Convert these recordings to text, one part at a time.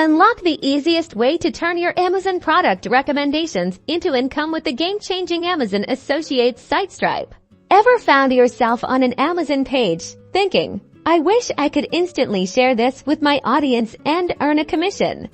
Unlock the easiest way to turn your Amazon product recommendations into income with the game-changing Amazon Associate SiteStripe. Ever found yourself on an Amazon page thinking, I wish I could instantly share this with my audience and earn a commission?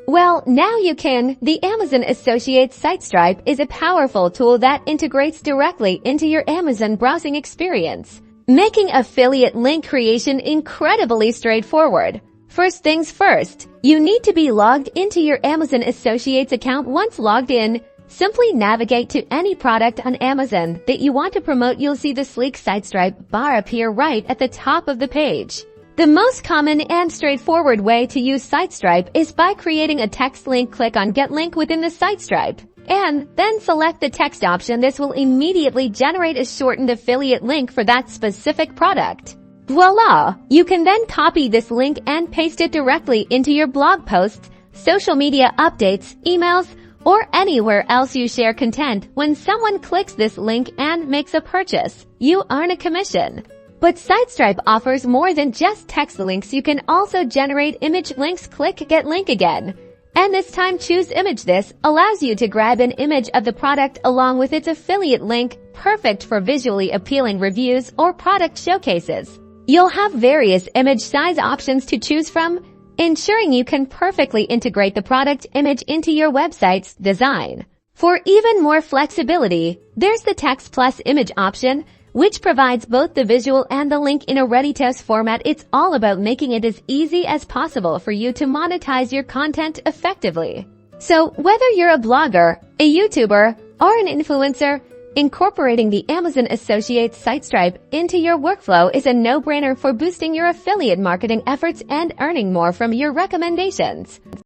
Well, now you can. The Amazon Associate SiteStripe is a powerful tool that integrates directly into your Amazon browsing experience, making affiliate link creation incredibly straightforward. First things first, you need to be logged into your Amazon Associates account. Once logged in, simply navigate to any product on Amazon that you want to promote. You'll see the sleek SiteStripe bar appear right at the top of the page. The most common and straightforward way to use SiteStripe is by creating a text link. Click on Get Link within the SiteStripe, and then select the text option. This will immediately generate a shortened affiliate link for that specific product. Voila! You can then copy this link and paste it directly into your blog posts, social media updates, emails, or anywhere else you share content. When someone clicks this link and makes a purchase, you earn a commission. But SiteStripe offers more than just text links. You can also generate image links. Click Get Link again, and this time choose image. This allows you to grab an image of the product along with its affiliate link, perfect for visually appealing reviews or product showcases. You'll have various image size options to choose from, ensuring you can perfectly integrate the product image into your website's design. For even more flexibility, there's the Text Plus Image option, which provides both the visual and the link in a ready-to-use format. It's all about making it as easy as possible for you to monetize your content effectively. So whether you're a blogger, a YouTuber, or an influencer, incorporating the Amazon Associate SiteStripe into your workflow is a no-brainer for boosting your affiliate marketing efforts and earning more from your recommendations.